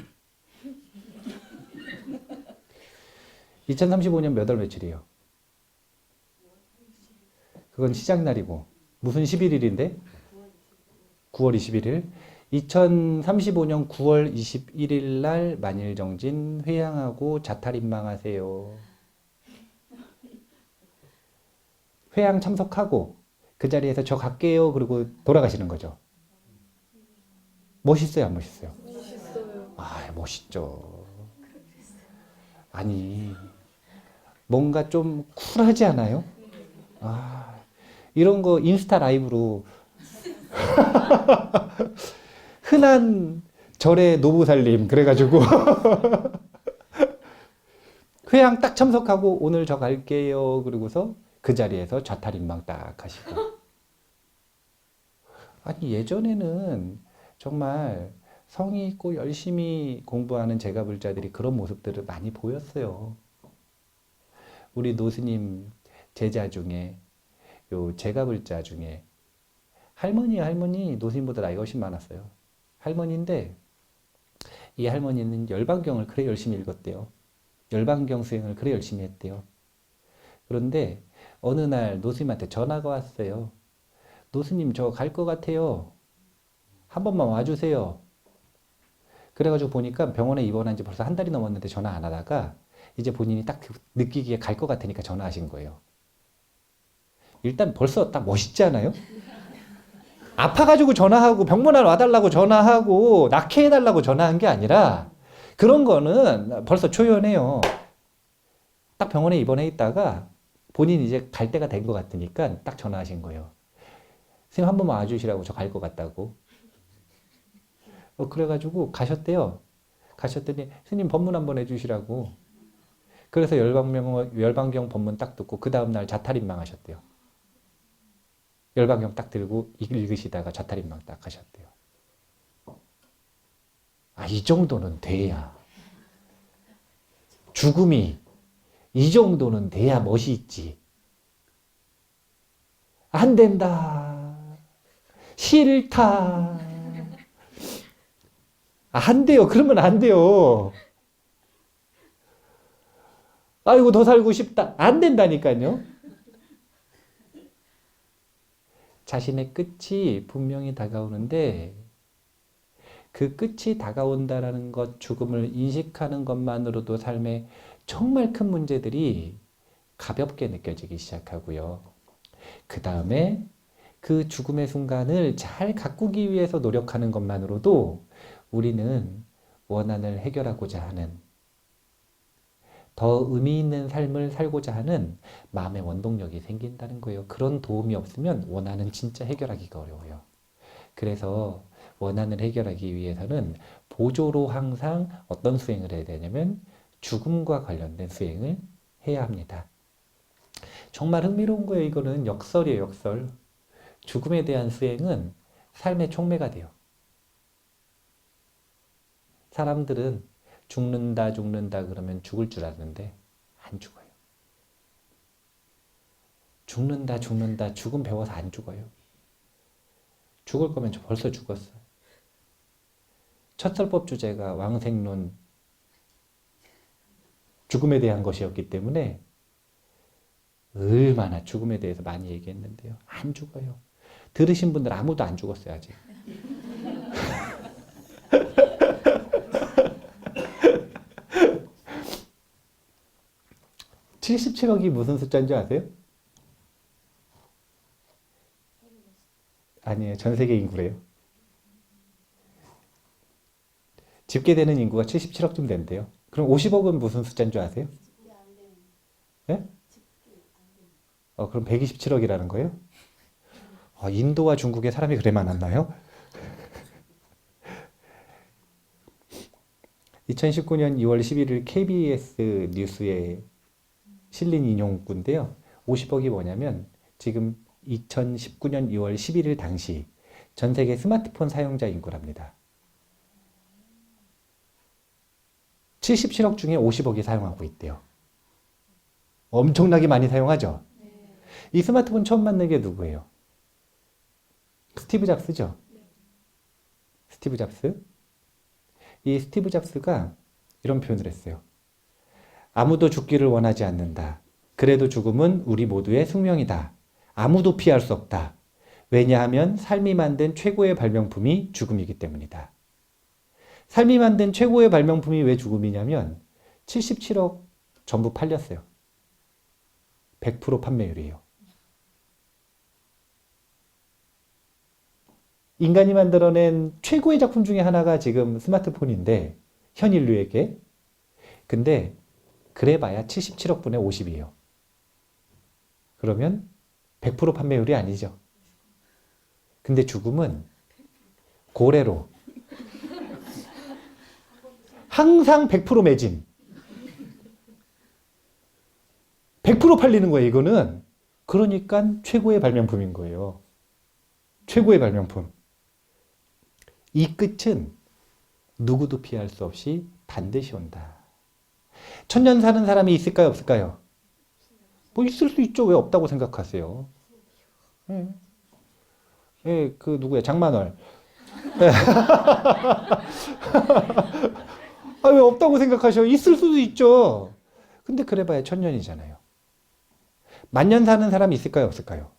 2035년 몇 월 며칠이에요? 그건 시작날이고 무슨 11일인데? 9월 21일. 2035년 9월 21일 날 만일정진 회향하고 자탈인망하세요. 회향 참석하고 그 자리에서 저 갈게요. 그리고 돌아가시는 거죠. 멋있어요, 안 멋있어요? 멋있어요. 멋있죠. 아니, 뭔가 좀 쿨하지 않아요? 이런 거 인스타 라이브로 흔한 절의 노부살림 그래가지고 회향 딱 참석하고 오늘 저 갈게요. 그러고서 그 자리에서 좌탈인망 딱 하시고. 아니 예전에는 정말 성의 있고 열심히 공부하는 제가불자들이 그런 모습들을 많이 보였어요. 우리 노스님 제자 중에 요 제가불자 중에 할머니 노스님보다 나이가 훨씬 많았어요. 할머니인데 이 할머니는 열반경을 그래 열심히 읽었대요. 열반경 수행을 그래 열심히 했대요. 그런데 어느 날 노스님한테 전화가 왔어요. 노스님 저 갈 것 같아요. 한 번만 와주세요. 그래가지고 보니까 병원에 입원한 지 벌써 한 달이 넘었는데 전화 안 하다가 이제 본인이 딱 느끼기에 갈 것 같으니까 전화하신 거예요. 일단 벌써 딱 멋있지 않아요? 아파가지고 전화하고 병문안 와달라고 전화하고 낙해해달라고 전화한 게 아니라 그런 거는 벌써 초연해요. 딱 병원에 입원해 있다가 본인이 이제 갈 때가 된 것 같으니까 딱 전화하신 거예요. 선생님 한 번만 와주시라고 저 갈 것 같다고. 그래가지고 가셨대요. 가셨더니 스님 법문 한번 해주시라고. 그래서 열방경 법문 딱 듣고 그 다음날 자탈인망 하셨대요. 열방경 딱 들고 읽으시다가 자탈인망 딱 하셨대요. 아, 이 정도는 돼야. 죽음이 이 정도는 돼야 멋이 있지. 안 된다. 싫다. 안 돼요. 그러면 안 돼요. 아이고, 더 살고 싶다. 안 된다니까요. 자신의 끝이 분명히 다가오는데 그 끝이 다가온다라는 것, 죽음을 인식하는 것만으로도 삶에 정말 큰 문제들이 가볍게 느껴지기 시작하고요. 그 다음에 그 죽음의 순간을 잘 가꾸기 위해서 노력하는 것만으로도 우리는 원한을 해결하고자 하는, 더 의미 있는 삶을 살고자 하는 마음의 원동력이 생긴다는 거예요. 그런 도움이 없으면 원한은 진짜 해결하기가 어려워요. 그래서 원한을 해결하기 위해서는 보조로 항상 어떤 수행을 해야 되냐면 죽음과 관련된 수행을 해야 합니다. 정말 흥미로운 거예요. 이거는 역설이에요, 역설. 죽음에 대한 수행은 삶의 촉매가 돼요. 사람들은 죽는다 그러면 죽을 줄 아는데 안 죽어요. 죽는다 죽음 배워서 안 죽어요. 죽을 거면 저 벌써 죽었어요. 첫설법 주제가 왕생론, 죽음에 대한 것이었기 때문에 얼마나 죽음에 대해서 많이 얘기했는데요. 안 죽어요. 들으신 분들 아무도 안 죽었어요, 아직. (77억이) 무슨 숫자인지 아세요? 아니에요. 전 세계 인구래요. 집계되는 인구가 77억쯤 된대요. 그럼 50억은 무슨 숫자인 줄 아세요? 네? 그럼 127억이라는 거예요? 인도와 중국에 사람이 그래 많았나요? 2019년 2월 11일 KBS 뉴스에 실린 인용구인데요. 50억이 뭐냐면 지금 2019년 2월 11일 당시 전 세계 스마트폰 사용자 인구랍니다. 77억 중에 50억이 사용하고 있대요. 엄청나게 많이 사용하죠? 이 스마트폰 처음 만든 게 누구예요? 스티브 잡스죠? 스티브 잡스. 이 스티브 잡스가 이런 표현을 했어요. 아무도 죽기를 원하지 않는다. 그래도 죽음은 우리 모두의 숙명이다. 아무도 피할 수 없다. 왜냐하면 삶이 만든 최고의 발명품이 죽음이기 때문이다. 삶이 만든 최고의 발명품이 왜 죽음이냐면 77억 전부 팔렸어요. 100% 판매율이에요. 인간이 만들어낸 최고의 작품 중에 하나가 지금 스마트폰인데 현 인류에게. 근데 그래봐야 77억 분의 50이에요. 그러면 100% 판매율이 아니죠. 근데 죽음은 고래로 항상 100% 매진. 100% 팔리는 거예요, 이거는. 그러니까 최고의 발명품인 거예요. 최고의 발명품. 이 끝은 누구도 피할 수 없이 반드시 온다. 천년 사는 사람이 있을까요, 없을까요? 뭐 있을 수 있죠. 왜 없다고 생각하세요? 그 누구야? 장만월. 왜 없다고 생각하셔? 있을 수도 있죠. 근데 그래봐야 천년이잖아요. 만년 사는 사람이 있을까요, 없을까요?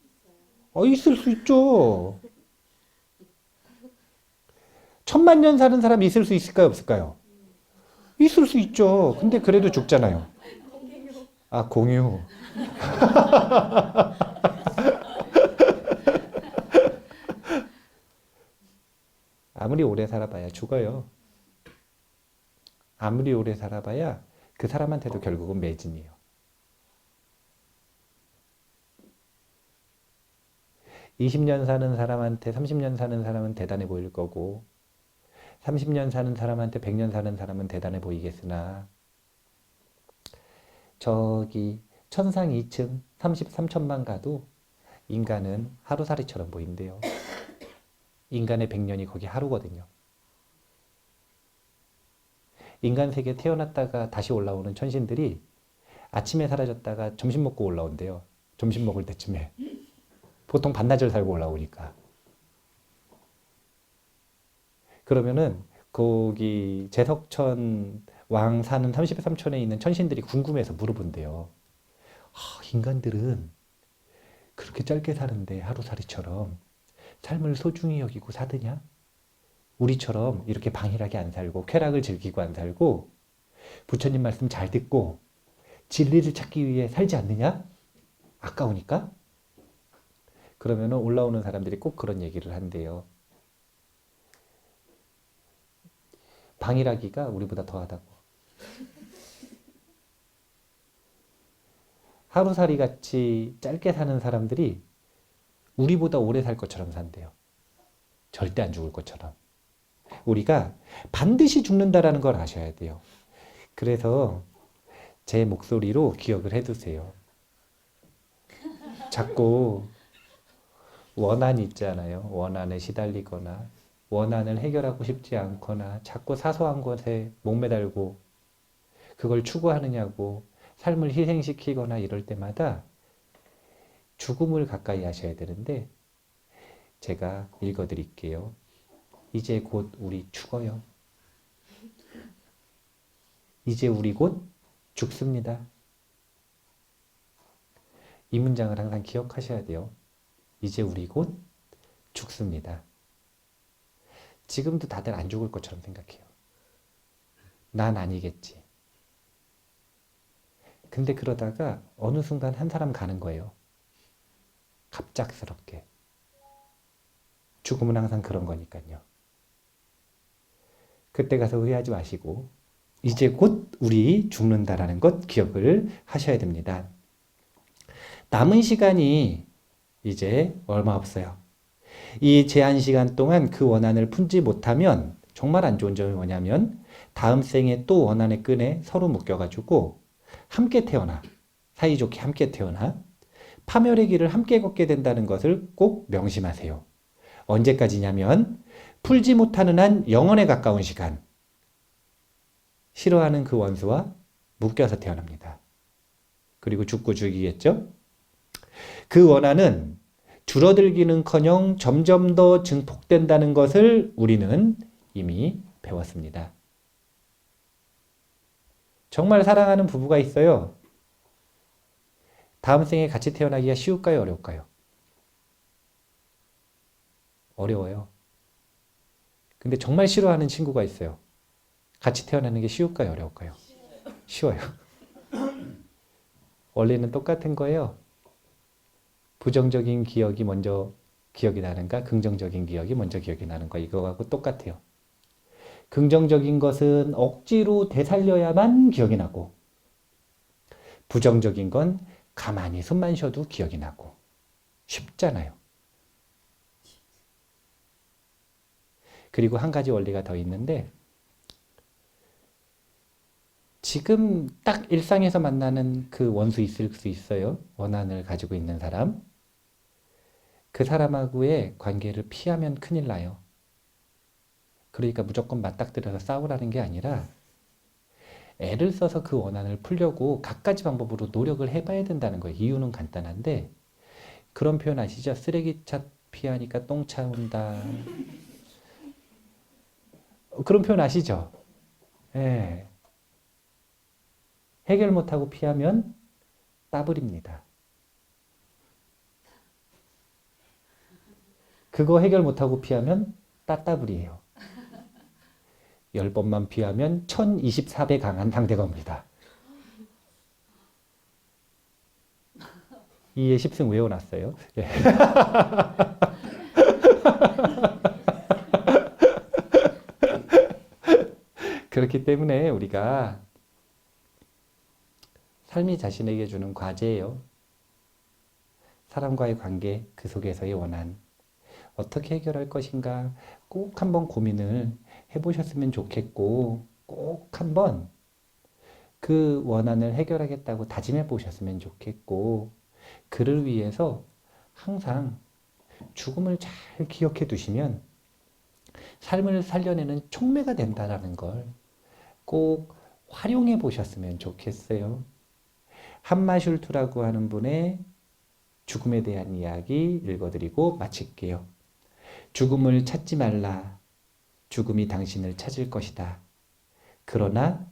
있을 수 있죠. 천만 년 사는 사람이 있을 수 있을까요, 없을까요? 있을 수 있죠. 근데 그래도 죽잖아요. 공유. 아무리 오래 살아봐야 죽어요. 아무리 오래 살아봐야 그 사람한테도 결국은 매진이에요. 20년 사는 사람한테 30년 사는 사람은 대단해 보일 거고 30년 사는 사람한테 100년 사는 사람은 대단해 보이겠으나 저기 천상 2층 33천만 가도 인간은 하루살이처럼 보인대요. 인간의 100년이 거기 하루거든요. 인간 세계에 태어났다가 다시 올라오는 천신들이 아침에 사라졌다가 점심 먹고 올라온대요. 점심 먹을 때쯤에. 보통 반나절 살고 올라오니까. 그러면은 거기 제석천 왕 사는 33촌에 있는 천신들이 궁금해서 물어본대요. 인간들은 그렇게 짧게 사는데 하루살이처럼 삶을 소중히 여기고 사느냐? 우리처럼 이렇게 방일하게 안 살고 쾌락을 즐기고 안 살고 부처님 말씀 잘 듣고 진리를 찾기 위해 살지 않느냐? 아까우니까? 그러면 올라오는 사람들이 꼭 그런 얘기를 한대요. 방일하기가 우리보다 더하다고. 하루살이 같이 짧게 사는 사람들이 우리보다 오래 살 것처럼 산대요. 절대 안 죽을 것처럼. 우리가 반드시 죽는다라는 걸 아셔야 돼요. 그래서 제 목소리로 기억을 해두세요. 자꾸 원한이 있잖아요. 원한에 시달리거나 원한을 해결하고 싶지 않거나 자꾸 사소한 것에 목매달고 그걸 추구하느냐고 삶을 희생시키거나 이럴 때마다 죽음을 가까이 하셔야 되는데 제가 읽어드릴게요. 이제 곧 우리 죽어요. 이제 우리 곧 죽습니다. 이 문장을 항상 기억하셔야 돼요. 이제 우리 곧 죽습니다. 지금도 다들 안 죽을 것처럼 생각해요. 난 아니겠지. 근데 그러다가 어느 순간 한 사람 가는 거예요. 갑작스럽게. 죽음은 항상 그런 거니까요. 그때 가서 후회하지 마시고 이제 곧 우리 죽는다라는 것 기억을 하셔야 됩니다. 남은 시간이 이제 얼마 없어요. 이 제한 시간 동안 그 원한을 품지 못하면 정말 안 좋은 점이 뭐냐면 다음 생에 또 원한의 끈에 서로 묶여가지고 함께 태어나 사이좋게 함께 태어나 파멸의 길을 함께 걷게 된다는 것을 꼭 명심하세요. 언제까지냐면 풀지 못하는 한 영원에 가까운 시간 싫어하는 그 원수와 묶여서 태어납니다. 그리고 죽고 죽이겠죠? 그 원한은 줄어들기는커녕 점점 더 증폭된다는 것을 우리는 이미 배웠습니다. 정말 사랑하는 부부가 있어요. 다음 생에 같이 태어나기가 쉬울까요? 어려울까요? 어려워요. 근데 정말 싫어하는 친구가 있어요. 같이 태어나는 게 쉬울까요? 어려울까요? 쉬워요. 원리는 똑같은 거예요. 부정적인 기억이 먼저 기억이 나는가 긍정적인 기억이 먼저 기억이 나는가 이거하고 똑같아요. 긍정적인 것은 억지로 되살려야만 기억이 나고 부정적인 건 가만히 숨만 쉬어도 기억이 나고 쉽잖아요. 그리고 한 가지 원리가 더 있는데 지금 딱 일상에서 만나는 그 원수 있을 수 있어요. 원한을 가지고 있는 사람. 그 사람하고의 관계를 피하면 큰일 나요. 그러니까 무조건 맞닥뜨려서 싸우라는 게 아니라 애를 써서 그 원한을 풀려고 갖가지 방법으로 노력을 해봐야 된다는 거예요. 이유는 간단한데 그런 표현 아시죠? 쓰레기차 피하니까 똥차 온다. 그런 표현 아시죠? 예. 해결 못하고 피하면 따블입니다. 그거 해결 못하고 피하면 따따블이에요. 10번만 피하면 1024배 강한 상대가 옵니다. 2의 10승 외워놨어요. 예. 그렇기 때문에 우리가 삶이 자신에게 주는 과제예요. 사람과의 관계, 그 속에서의 원한, 어떻게 해결할 것인가 꼭 한번 고민을 해보셨으면 좋겠고, 꼭 한번 그 원한을 해결하겠다고 다짐해 보셨으면 좋겠고, 그를 위해서 항상 죽음을 잘 기억해 두시면 삶을 살려내는 촉매가 된다라는 걸 꼭 활용해 보셨으면 좋겠어요. 한마슐투라고 하는 분의 죽음에 대한 이야기 읽어드리고 마칠게요. 죽음을 찾지 말라. 죽음이 당신을 찾을 것이다. 그러나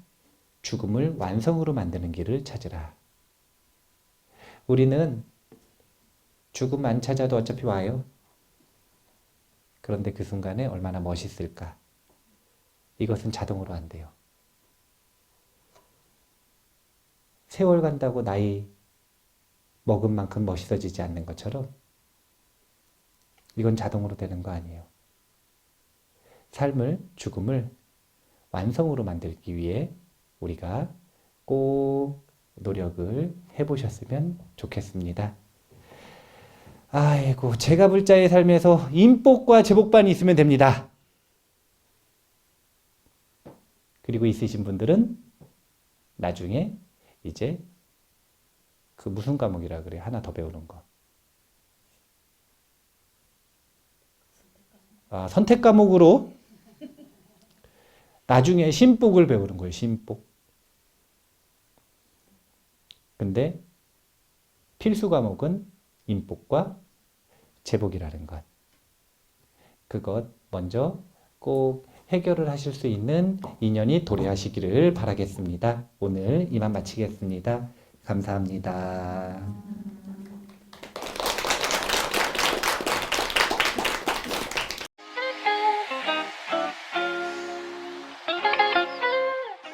죽음을 완성으로 만드는 길을 찾으라. 우리는 죽음 안 찾아도 어차피 와요. 그런데 그 순간에 얼마나 멋있을까? 이것은 자동으로 안 돼요. 세월 간다고 나이 먹은 만큼 멋있어지지 않는 것처럼 이건 자동으로 되는 거 아니에요. 삶을, 죽음을 완성으로 만들기 위해 우리가 꼭 노력을 해보셨으면 좋겠습니다. 아이고, 제가 불자의 삶에서 인복과 제복반이 있으면 됩니다. 그리고 있으신 분들은 나중에 이제 그 무슨 과목이라 그래? 하나 더 배우는 거. 선택 과목으로 나중에 신복을 배우는 거예요. 신복. 근데 필수 과목은 인복과 제복이라는 것. 그것 먼저 꼭 해결을 하실 수 있는 인연이 도래하시기를 바라겠습니다. 오늘 이만 마치겠습니다. 감사합니다.